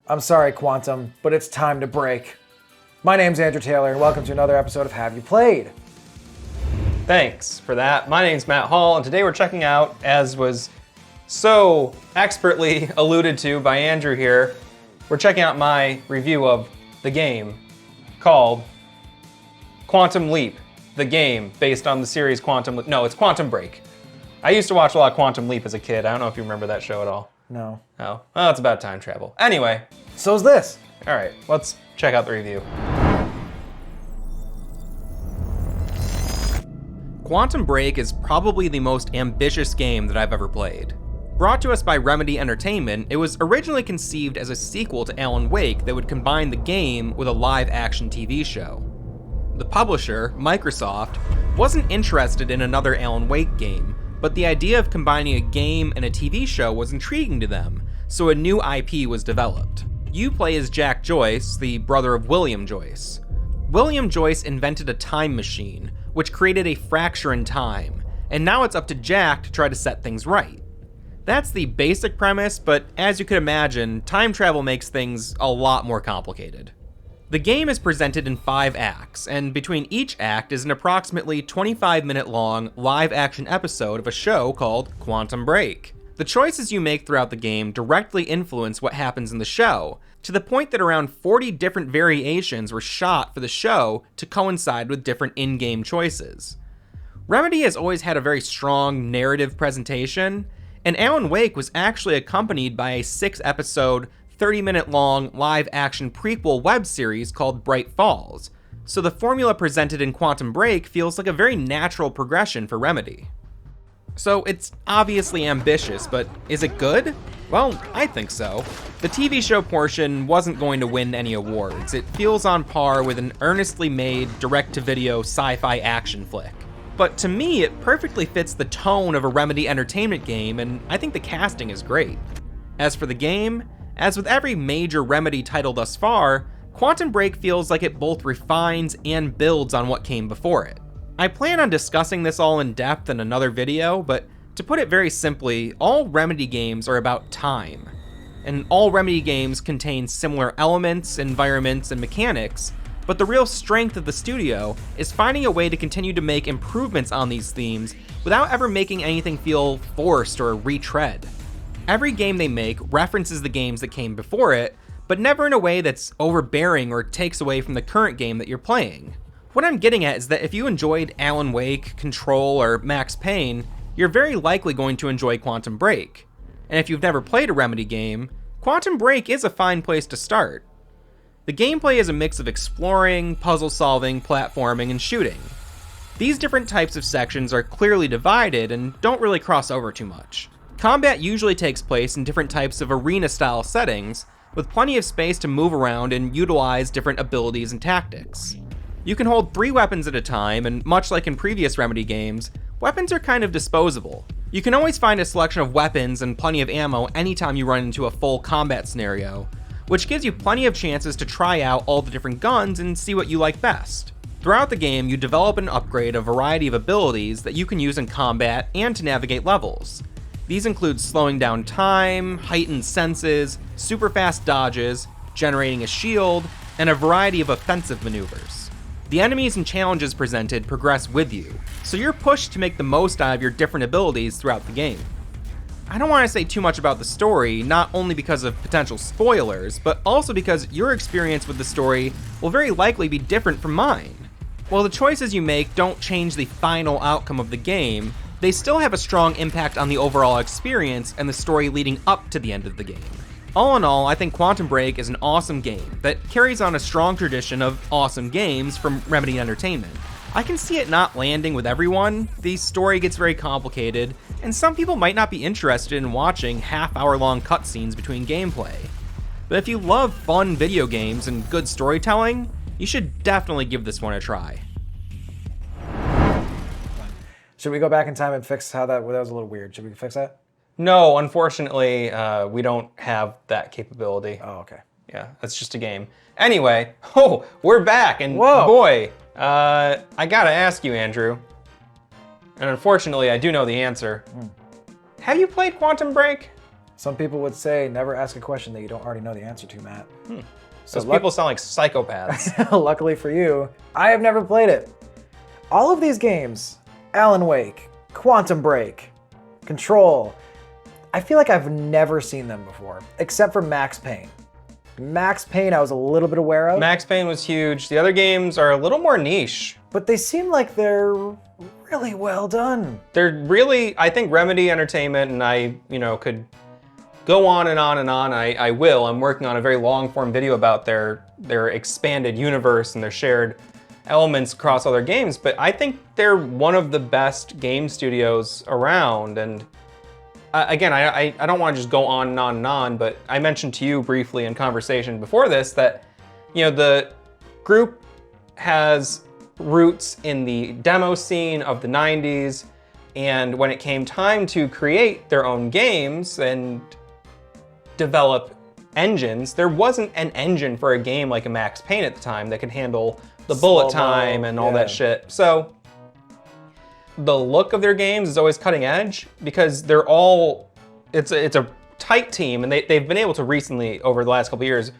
I'm sorry, Quantum, but it's time to break. My name's Andrew Taylor, and welcome to another episode of Have You Played? Thanks for that. My name's Matt Hall, and today we're checking out, as was so expertly alluded to by Andrew here, we're checking out my review of the game called Quantum Leap, the game based on the series Quantum Leap. No, it's Quantum Break. I used to watch a lot of Quantum Leap as a kid. I don't know if you remember that show at all. No. Oh, well, it's about time travel. Anyway. So's this. All right, let's check out the review. Quantum Break is probably the most ambitious game that I've ever played. Brought to us by Remedy Entertainment, it was originally conceived as a sequel to Alan Wake that would combine the game with a live-action TV show. The publisher, Microsoft, wasn't interested in another Alan Wake game, but the idea of combining a game and a TV show was intriguing to them, so a new IP was developed. You play as Jack Joyce, the brother of William Joyce. William Joyce invented a time machine, which created a fracture in time, and now it's up to Jack to try to set things right. That's the basic premise, but as you could imagine, time travel makes things a lot more complicated. The game is presented in 5 acts, and between each act is an approximately 25-minute long live-action episode of a show called Quantum Break. The choices you make throughout the game directly influence what happens in the show, to the point that around 40 different variations were shot for the show to coincide with different in-game choices. Remedy has always had a very strong narrative presentation, and Alan Wake was actually accompanied by a 6-episode, 30-minute long live-action prequel web series called Bright Falls, so the formula presented in Quantum Break feels like a very natural progression for Remedy. So it's obviously ambitious, but is it good? Well, I think so. The TV show portion wasn't going to win any awards. It feels on par with an earnestly made, direct-to-video sci-fi action flick. But to me, it perfectly fits the tone of a Remedy Entertainment game, and I think the casting is great. As for the game, as with every major Remedy title thus far, Quantum Break feels like it both refines and builds on what came before it. I plan on discussing this all in depth in another video, but to put it very simply, all Remedy games are about time. And all Remedy games contain similar elements, environments, and mechanics, but the real strength of the studio is finding a way to continue to make improvements on these themes without ever making anything feel forced or retread. Every game they make references the games that came before it, but never in a way that's overbearing or takes away from the current game that you're playing. What I'm getting at is that if you enjoyed Alan Wake, Control, or Max Payne, you're very likely going to enjoy Quantum Break. And if you've never played a Remedy game, Quantum Break is a fine place to start. The gameplay is a mix of exploring, puzzle solving, platforming, and shooting. These different types of sections are clearly divided and don't really cross over too much. Combat usually takes place in different types of arena-style settings, with plenty of space to move around and utilize different abilities and tactics. You can hold 3 weapons at a time, and much like in previous Remedy games, weapons are kind of disposable. You can always find a selection of weapons and plenty of ammo anytime you run into a full combat scenario, which gives you plenty of chances to try out all the different guns and see what you like best. Throughout the game, you develop and upgrade a variety of abilities that you can use in combat and to navigate levels. These include slowing down time, heightened senses, super fast dodges, generating a shield, and a variety of offensive maneuvers. The enemies and challenges presented progress with you, so you're pushed to make the most out of your different abilities throughout the game. I don't want to say too much about the story, not only because of potential spoilers, but also because your experience with the story will very likely be different from mine. While the choices you make don't change the final outcome of the game, they still have a strong impact on the overall experience and the story leading up to the end of the game. All in all, I think Quantum Break is an awesome game that carries on a strong tradition of awesome games from Remedy Entertainment. I can see it not landing with everyone. The story gets very complicated, and some people might not be interested in watching half-hour-long cutscenes between gameplay. But if you love fun video games and good storytelling, you should definitely give this one a try. Should we go back in time and fix how that was a little weird? Should we fix that? No, unfortunately, we don't have that capability. Oh, okay. Yeah, that's just a game. Anyway, we're back, and Whoa. Boy, I gotta ask you, Andrew, and unfortunately, I do know the answer. Have you played Quantum Break? Some people would say never ask a question that you don't already know the answer to, Matt. Those people sound like psychopaths. Luckily for you, I have never played it. All of these games, Alan Wake, Quantum Break, Control, I feel like I've never seen them before, except for Max Payne. Max Payne I was a little bit aware of. Max Payne was huge. The other games are a little more niche. But they seem like they're really well done. They're really, I think Remedy Entertainment, and I, could go on and on and on. I will. I'm working on a very long form video about their expanded universe and their shared elements across other games, but I think they're one of the best game studios around. And again, I don't want to just go on and on and on, but I mentioned to you briefly in conversation before this that, the group has roots in the demo scene of the 90s, and when it came time to create their own games and develop engines, there wasn't an engine for a game like a Max Payne at the time that could handle the bullet time and all that shit. So the look of their games is always cutting edge because they're all, it's a tight team, and they've been able to recently, over the last couple of years,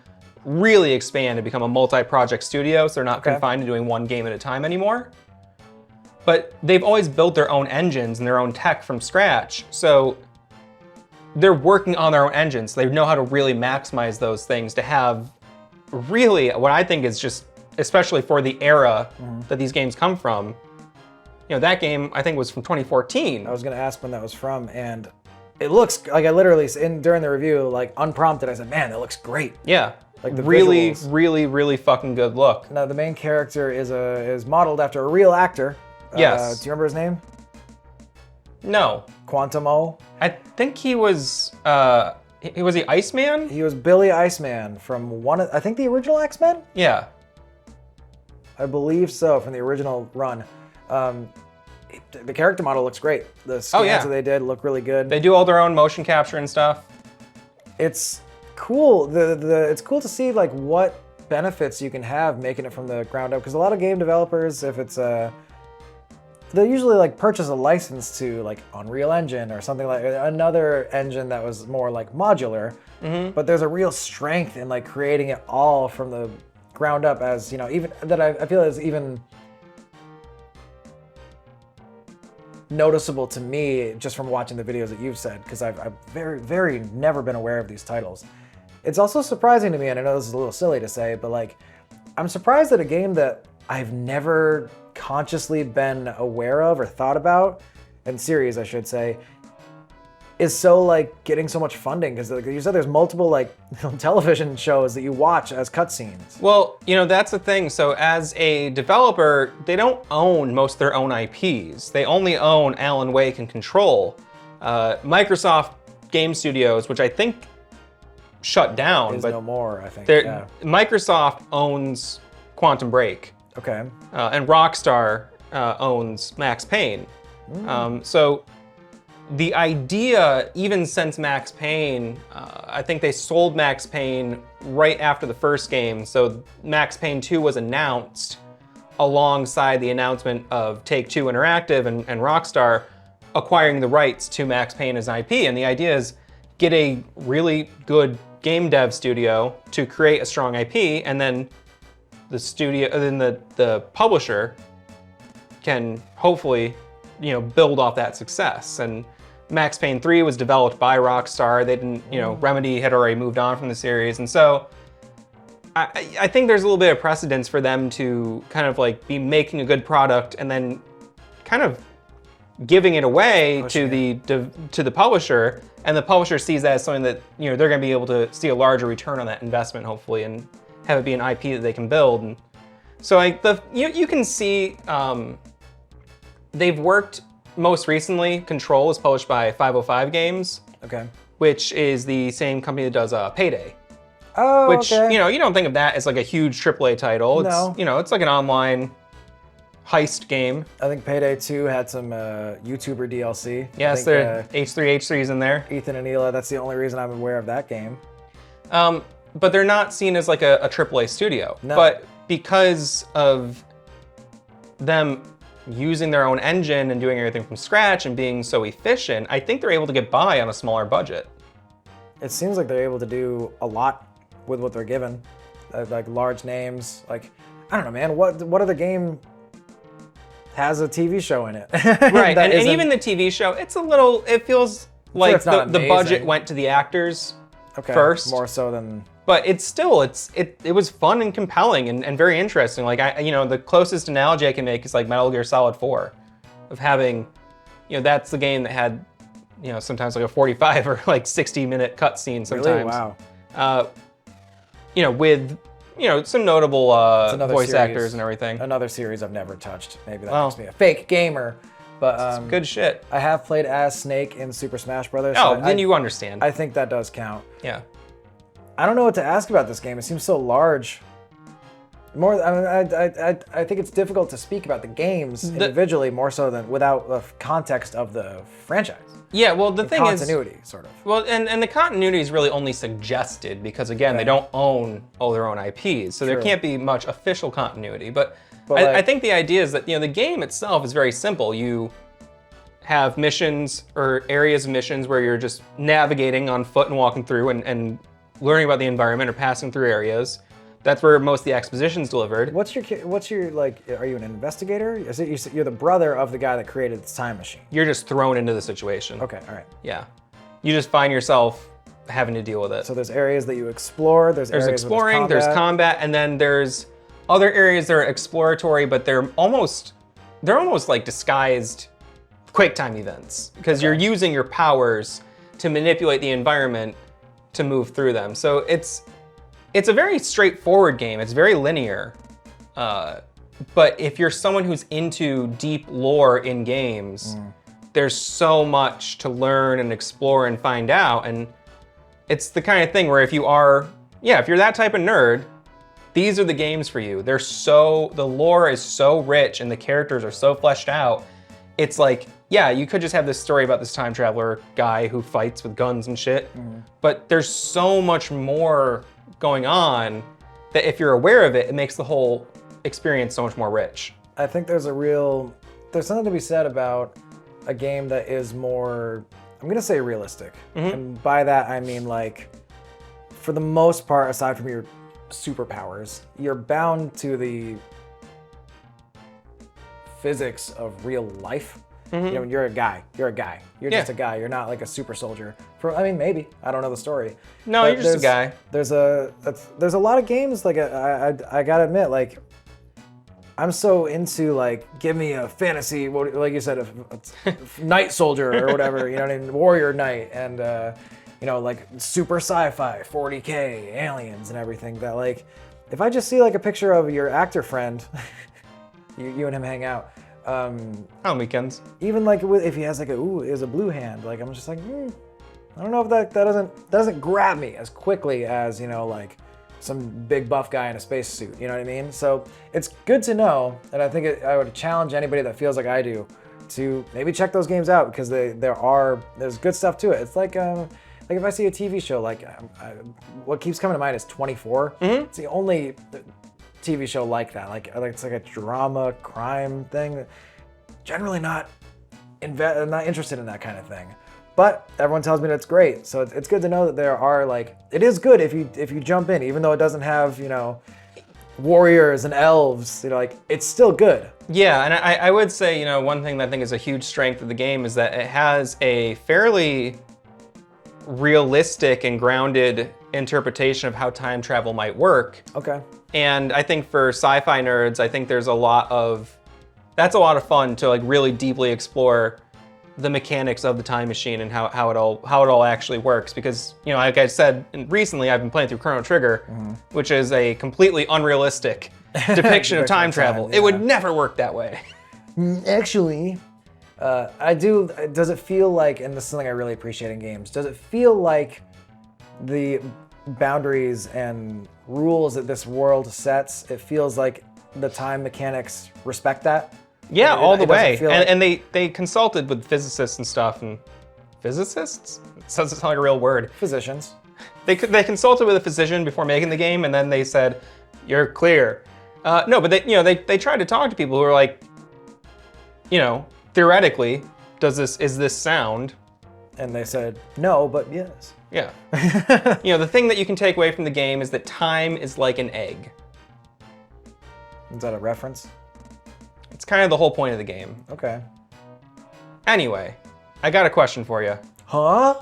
really expand and become a multi-project studio, so they're not confined to doing one game at a time anymore. But they've always built their own engines and their own tech from scratch, so they're working on their own engines. They know how to really maximize those things to have really what I think is just, especially for the era that these games come from, that game I think was from 2014. I was gonna ask when that was from, and it looks like I literally, during the review, like unprompted, I said, man, that looks great. Yeah. Like the really, visuals. really fucking good look. Now the main character is modeled after a real actor. Yes. Do you remember his name? No. Quantum-O. I think he was he Iceman? He was Billy Iceman from I think the original X-Men? Yeah. I believe so, from the original run. The character model looks great. The scans that they did look really good. They do all their own motion capture and stuff. It's cool. It's cool to see like what benefits you can have making it from the ground up, because a lot of game developers, if it's they'll usually like purchase a license to like Unreal Engine or something, like another engine that was more like modular. But there's a real strength in like creating it all from the ground up, as even that I feel is even noticeable to me just from watching the videos that you've said, because I've very never been aware of these titles. It's also surprising to me, and I know this is a little silly to say, but like I'm surprised that a game that I've never consciously been aware of or thought about, and series I should say, is so like getting so much funding, because like you said, there's multiple like television shows that you watch as cutscenes. Well, that's the thing. So as a developer, they don't own most of their own IPs. They only own Alan Wake and Control. Microsoft Game Studios, which I think shut down, but no more, I think. Microsoft owns Quantum Break. Okay. And Rockstar owns Max Payne. So the idea, even since Max Payne, I think they sold Max Payne right after the first game. So Max Payne 2 was announced alongside the announcement of Take-Two Interactive and Rockstar acquiring the rights to Max Payne as an IP. And the idea is get a really good game dev studio to create a strong IP, and then the studio, then the publisher can hopefully, build off that success. And Max Payne 3 was developed by Rockstar. They didn't, Remedy had already moved on from the series. And so I think there's a little bit of precedence for them to kind of like be making a good product and then kind of giving it away to the publisher, and the publisher sees that as something that they're going to be able to see a larger return on that investment, hopefully, and have it be an IP that they can build. And so like you can see they've worked most recently. Control is published by 505 Games, which is the same company that does Payday. Oh, which you don't think of that as like a huge AAA title. No. It's it's like an online heist game. I think Payday 2 had some YouTuber DLC. Yes, there H3's in there. Ethan and Hila, that's the only reason I'm aware of that game. But they're not seen as like a AAA studio. No. But because of them using their own engine and doing everything from scratch and being so efficient, I think they're able to get by on a smaller budget. it seems like they're able to do a lot with what they're given, like large names. Like, I don't know, man. What other game has a TV show in it? Right, and even the TV show, it feels like it's not the budget amazing. went to the actors Okay, first. more so than. But it was fun and compelling and very interesting. Like the closest analogy I can make is like Metal Gear Solid 4, of having, that's the game that had, sometimes like a 45 or like 60-minute cutscene sometimes. Really? Wow. With some notable another voice series. actors and everything. Another series I've never touched. Maybe that Well, makes me a fake gamer. But Good shit. I have played as Snake in Super Smash Brothers. Oh, so then you understand. I think that does count. Yeah. I don't know what to ask about this game. It seems so large. I think it's difficult to speak about the games individually more so than without the context of the franchise. Yeah, well, the thing is, Continuity, sort of. well, and the continuity is really only suggested because, again, they don't own all their own IPs, so there True. can't be much official continuity. But like- I think the idea is that, the game itself is very simple. You have missions or areas of missions where you're just navigating on foot and walking through and learning about the environment or passing through areas. That's where most of the exposition's delivered. What's your like? Are you an investigator? Is it you're the brother of the guy that created this time machine? You're just thrown into the situation. Okay, all right. Yeah. You just find yourself having to deal with it. So there's areas that you explore. There's areas exploring, where there's combat, and then there's other areas that are exploratory, but they're almost like disguised QuickTime events because you're using your powers to manipulate the environment to move through them. So it's a very straightforward game. It's very linear. But if you're someone who's into deep lore in games, there's so much to learn and explore and find out. And it's the kind of thing where if you're that type of nerd, these are the games for you. The lore is so rich and the characters are so fleshed out. It's like, yeah, you could just have this story about this time traveler guy who fights with guns and shit, but there's so much more going on that if you're aware of it, it makes the whole experience so much more rich. I think there's something to be said about a game that is more, I'm gonna say realistic. And by that I mean like, for the most part, aside from your superpowers, you're bound to the physics of real life. You're a guy. You're just a guy. You're not like a super soldier. Maybe. I don't know the story. No, But you're just a guy. There's a lot of games, like I gotta admit, like I'm so into like, give me a fantasy, like you said, a knight soldier or whatever, you know what I mean, warrior knight, and like super sci-fi, 40K, aliens and everything. That like, if I just see like a picture of your actor friend, you and him hang out. On weekends. Even like if he has like a blue hand, like I'm just like, I don't know if that doesn't grab me as quickly as like some big buff guy in a spacesuit. You know what I mean? So it's good to know, and I think I would challenge anybody that feels like I do to maybe check those games out because there's good stuff to it. It's like if I see a TV show, what keeps coming to mind is 24. It's the only TV show like that. Like it's like a drama crime thing. Generally not interested in that kind of thing. But everyone tells me that's great. So it's good to know that there are it is good if you jump in, even though it doesn't have, warriors and elves, it's still good. Yeah, and I would say, one thing that I think is a huge strength of the game is that it has a fairly realistic and grounded interpretation of how time travel might work. Okay. And I think for sci-fi nerds, I think that's a lot of fun to really deeply explore the mechanics of the time machine and how it all actually works. Because, like I said, recently I've been playing through Chrono Trigger, which is a completely unrealistic depiction of time travel. Yeah. It would never work that way. Actually, does it feel like, and this is something I really appreciate in games, does it feel like the boundaries and rules that this world sets, it feels like the time mechanics respect that? Yeah, all the way. Feel like... And they consulted with physicists and stuff. And physicists? It doesn't sound like a real word. Physicians. They consulted with a physician before making the game, and then they said, "You're clear." No, but they tried to talk to people who were like, theoretically, is this sound? And they said, no, but yes. Yeah. The thing that you can take away from the game is that time is like an egg. Is that a reference? It's kind of the whole point of the game. Okay. Anyway, I got a question for you. Huh?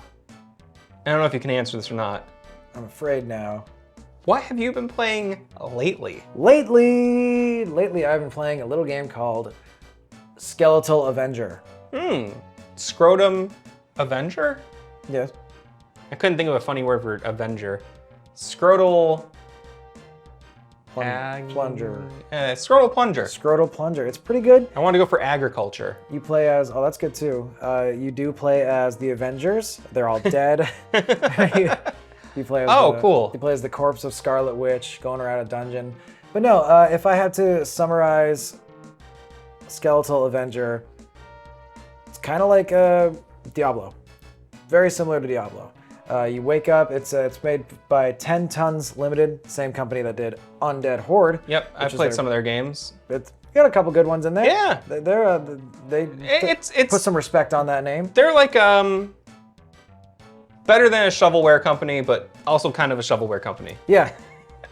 I don't know if you can answer this or not. I'm afraid now. What have you been playing lately? Lately, I've been playing a little game called Skeletal Avenger. Scrotum Avenger? Yes. I couldn't think of a funny word for Avenger. Scrotal... Plunger. Scrotal Plunger. Scrotal Plunger. It's pretty good. I want to go for agriculture. You play as, oh, that's good too. You do play as the Avengers. They're all dead. You play as cool. You play as the corpse of Scarlet Witch going around a dungeon. But no, if I had to summarize Skeletal Avenger, it's kind of like Diablo. Very similar to Diablo. You wake up, it's made by 10 Tons Limited, same company that did Undead Horde. Yep, I've played some of their games. It's got a couple good ones in there. Yeah. They It's put some respect on that name. They're like better than a shovelware company, but also kind of a shovelware company. Yeah.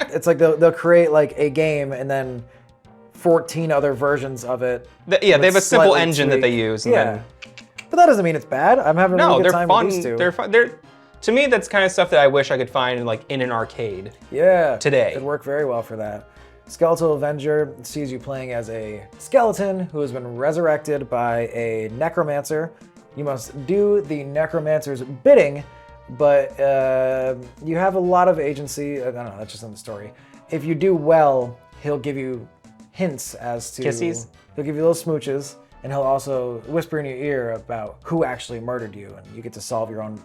It's like they'll create like a game and then 14 other versions of it. They have a simple engine that they use. And then... But that doesn't mean it's bad. I'm having a really good time with these two. They're fun. To me, that's kind of stuff that I wish I could find in an arcade. Yeah. Today. It'd work very well for that. Skeletal Avenger sees you playing as a skeleton who has been resurrected by a necromancer. You must do the necromancer's bidding, but you have a lot of agency. I don't know, that's just in the story. If you do well, he'll give you hints as to... Kissies? He'll give you little smooches, and he'll also whisper in your ear about who actually murdered you, and you get to solve your own...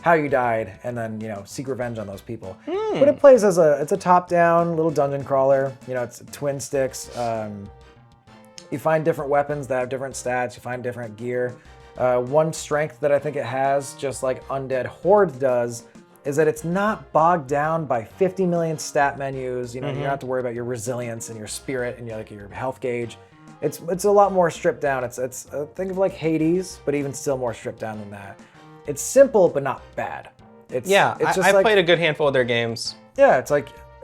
how you died, and then, seek revenge on those people. But it plays as it's a top-down little dungeon crawler. It's twin sticks. You find different weapons that have different stats. You find different gear. One strength that I think it has, just like Undead Horde does, is that it's not bogged down by 50 million stat menus. You don't have to worry about your resilience and your spirit and your health gauge. It's a lot more stripped down. It's think of like Hades, but even still more stripped down than that. It's simple, but not bad. I've played a good handful of their games. Yeah,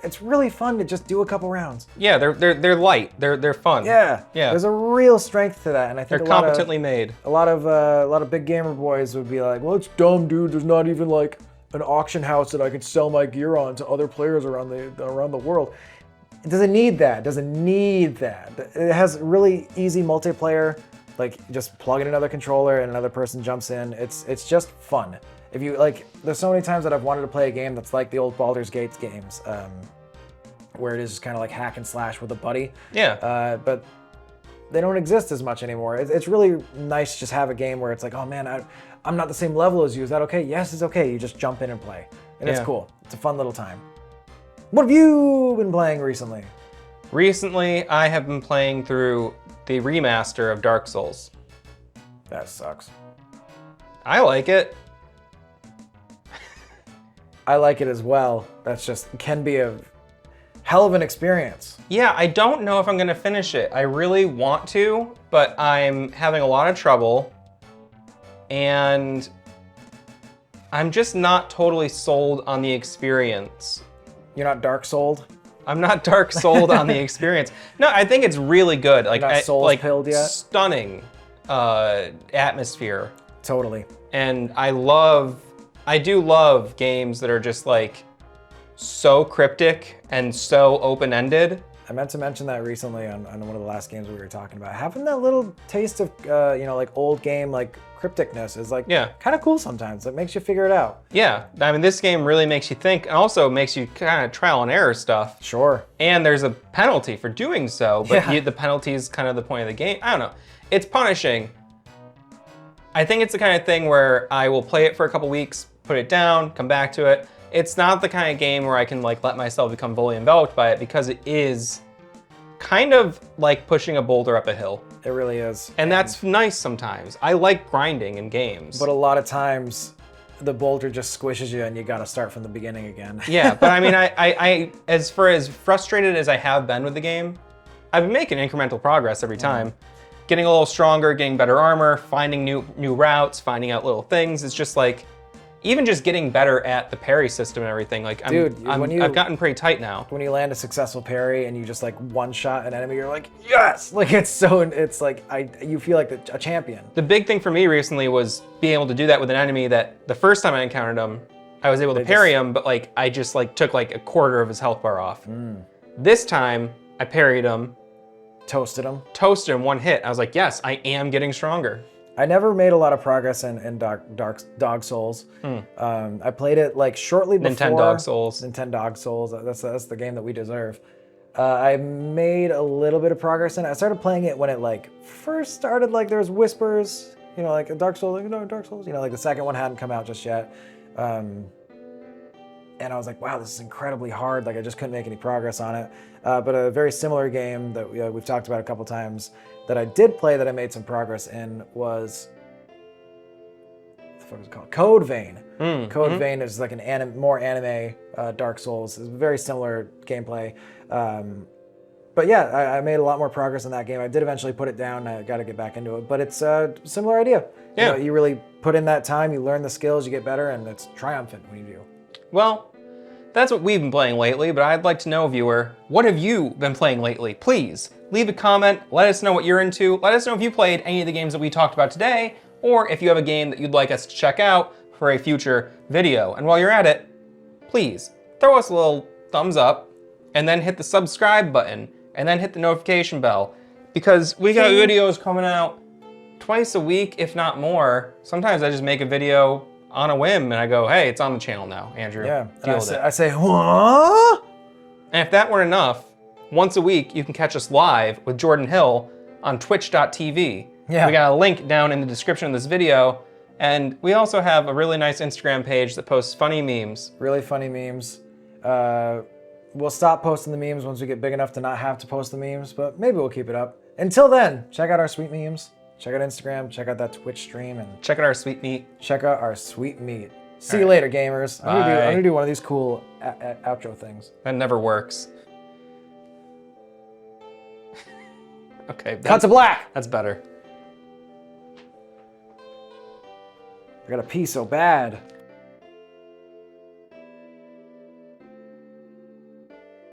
it's really fun to just do a couple rounds. Yeah, they're light. They're fun. Yeah. Yeah. There's a real strength to that, and I think they're competently made. A lot of big gamer boys would be like, "Well, it's dumb, dude. There's not even like an auction house that I could sell my gear on to other players around the world." It doesn't need that. It doesn't need that. It has really easy multiplayer. Like, just plug in another controller and another person jumps in. It's just fun. If you there's so many times that I've wanted to play a game that's like the old Baldur's Gate games, where it is just kind of like hack and slash with a buddy. Yeah. But they don't exist as much anymore. It's really nice to just have a game where it's like, oh man, I'm not the same level as you. Is that okay? Yes, it's okay. You just jump in and play, and it's cool. It's a fun little time. What have you been playing recently? Recently, I have been playing through the remaster of Dark Souls. That sucks. I like it. I like it as well. That's just can be a hell of an experience. Yeah, I don't know if I'm gonna finish it. I really want to, but I'm having a lot of trouble, and I'm just not totally sold on the experience. You're not dark souled? I'm not dark sold on the experience. No, I think it's really good. You're not soul pilled yet? Stunning atmosphere. Totally. And I do love games that are just like so cryptic and so open-ended. I meant to mention that recently on one of the last games we were talking about. Having that little taste of, like old game, like crypticness is like kind of cool sometimes. It makes you figure it out. Yeah, I mean, this game really makes you think and also makes you kind of trial and error stuff. Sure. And there's a penalty for doing so, but the penalty is kind of the point of the game. I don't know. It's punishing. I think it's the kind of thing where I will play it for a couple weeks, put it down, come back to it. It's not the kind of game where I can like let myself become fully enveloped by it because it is kind of like pushing a boulder up a hill. It really is. And that's nice sometimes. I like grinding in games. But a lot of times the boulder just squishes you and you gotta start from the beginning again. Yeah, but I mean, I as frustrated as I have been with the game, I've been making incremental progress every time. Getting a little stronger, getting better armor, finding new routes, finding out little things. It's just like, even just getting better at the parry system and everything. Like, Dude, I've gotten pretty tight now. When you land a successful parry and you just like one-shot an enemy, you're like, yes! Like it's like you feel like a champion. The big thing for me recently was being able to do that with an enemy that the first time I encountered him, I was able to parry him, but like I just like took like a quarter of his health bar off. This time I parried him, Toasted him. toasted him one hit. I was like, yes, I am getting stronger. I never made a lot of progress in Dog Souls. I played it like shortly before. Nintendo Souls. Nintendo Souls. That's the game that we deserve. I made a little bit of progress in it. I started playing it when it like first started. Like there was whispers, you know, like a Dark Souls, Dark Souls. You know, like the second one hadn't come out just yet. And I was like, wow, this is incredibly hard. Like I just couldn't make any progress on it. But a very similar game that we've talked about a couple times that I did play that I made some progress in was, what the fuck is it called? Code Vein. Code Vein is like more anime Dark Souls. It's very similar gameplay. But yeah, I made a lot more progress in that game. I did eventually put it down. I got to get back into it. But it's a similar idea. Yeah. You really put in that time, you learn the skills, you get better, and it's triumphant when you do. Well, that's what we've been playing lately, but I'd like to know, viewer, what have you been playing lately? Please, leave a comment, let us know what you're into, let us know if you played any of the games that we talked about today, or if you have a game that you'd like us to check out for a future video. And while you're at it, please, throw us a little thumbs up, and then hit the subscribe button, and then hit the notification bell, because we got videos coming out twice a week, if not more. Sometimes I just make a video on a whim and I go, hey, it's on the channel now, Andrew. Yeah. Deal with it. I say, what? And if that weren't enough, once a week you can catch us live with Jordan Hill on twitch.tv. Yeah. We got a link down in the description of this video. And we also have a really nice Instagram page that posts funny memes. Really funny memes. We'll stop posting the memes once we get big enough to not have to post the memes, but maybe we'll keep it up. Until then, check out our sweet memes. Check out Instagram, check out that Twitch stream, and Check out our sweet meat. check out our sweet meat. See you later, gamers. I'm gonna do one of these cool outro things. That never works. Okay. Cut to black. That's better. I gotta pee so bad.